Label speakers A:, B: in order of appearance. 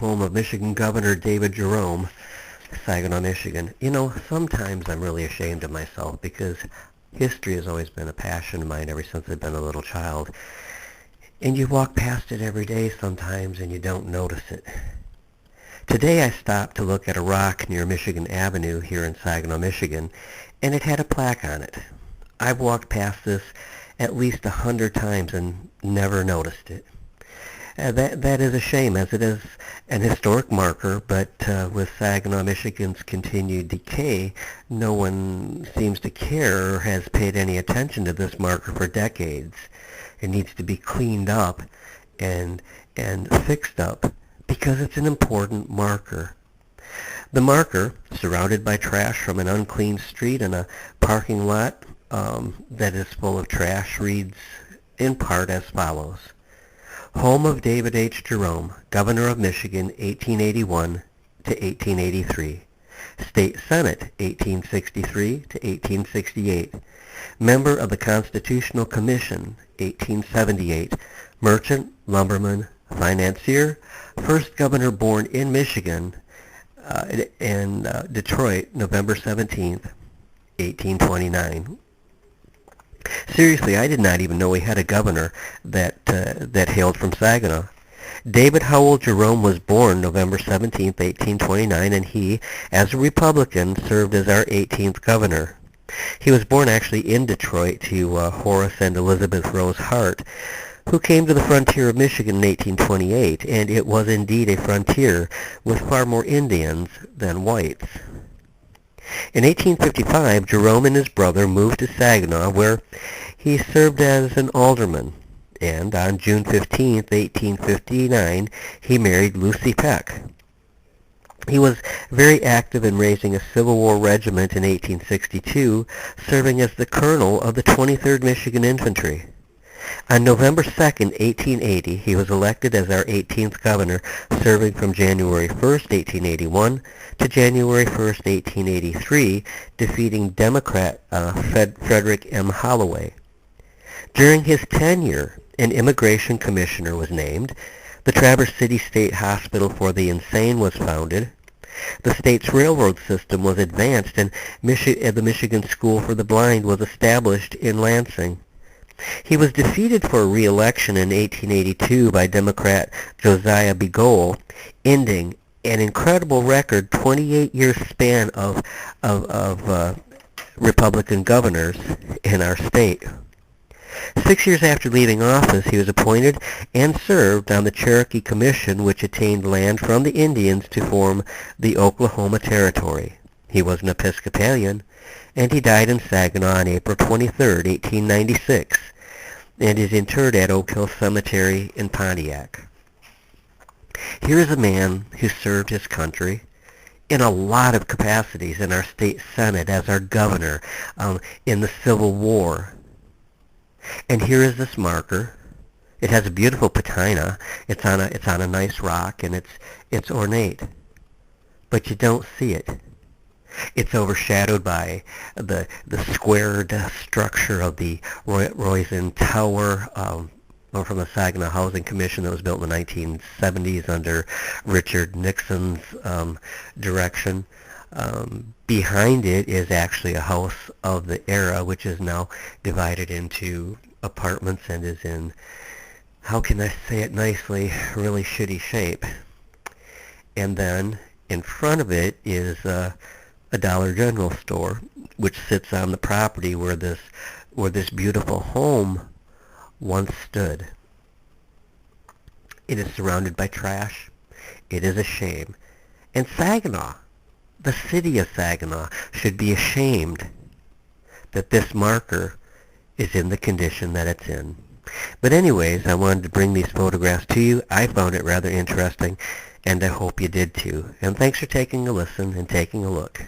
A: home of Michigan Governor David Jerome, Saginaw, Michigan. You know, sometimes I'm really ashamed of myself because history has always been a passion of mine ever since I've been a little child. And you walk past it every day sometimes and you don't notice it. Today I stopped to look at a rock near Michigan Avenue here in Saginaw, Michigan, and it had a plaque on it. I've walked past this at least 100 times and never noticed it. That is a shame, as it is an historic marker, but with Saginaw, Michigan's continued decay, no one seems to care or has paid any attention to this marker for decades. It needs to be cleaned up and fixed up because it's an important marker. The marker, surrounded by trash from an uncleaned street and a parking lot that is full of trash, reads in part as follows. Home of David H. Jerome, Governor of Michigan, 1881 to 1883. State Senate, 1863 to 1868. Member of the Constitutional Commission, 1878. Merchant, lumberman, financier. First governor born in Michigan, in Detroit, November 17th, 1829. Seriously, I did not even know we had a governor that hailed from Saginaw. David Howell Jerome was born November 17, 1829, and he, as a Republican, served as our 18th governor. He was born actually in Detroit to Horace and Elizabeth Rose Hart, who came to the frontier of Michigan in 1828, and it was indeed a frontier with far more Indians than whites. In 1855, Jerome and his brother moved to Saginaw, where he served as an alderman, and on June 15, 1859, he married Lucy Peck. He was very active in raising a Civil War regiment in 1862, serving as the colonel of the 23rd Michigan Infantry. On November 2, 1880, he was elected as our 18th governor, serving from January 1, 1881 to January 1, 1883, defeating Democrat Frederick M. Holloway. During his tenure, an immigration commissioner was named. The Traverse City State Hospital for the Insane was founded. The state's railroad system was advanced, and the Michigan School for the Blind was established in Lansing. He was defeated for re-election in 1882 by Democrat Josiah B. Gohl, ending an incredible record 28-year span of Republican governors in our state. 6 years after leaving office, he was appointed and served on the Cherokee Commission, which attained land from the Indians to form the Oklahoma Territory. He was an Episcopalian, and he died in Saginaw on April 23, 1896, and is interred at Oak Hill Cemetery in Pontiac. Here is a man who served his country in a lot of capacities in our state senate, as our governor, in the Civil War. And here is this marker. It has a beautiful patina. It's on a nice rock, and it's ornate, but you don't see it. It's overshadowed by the squared structure of the Roizen Tower from the Saginaw Housing Commission that was built in the 1970s under Richard Nixon's direction. Behind it is actually a house of the era, which is now divided into apartments and is in, how can I say it nicely, really shitty shape. And then in front of it is a Dollar General store, which sits on the property where this beautiful home once stood. It is surrounded by trash. It is a shame. And Saginaw, the city of Saginaw, should be ashamed that this marker is in the condition that it's in. But anyways, I wanted to bring these photographs to you. I found it rather interesting, and I hope you did too. And thanks for taking a listen and taking a look.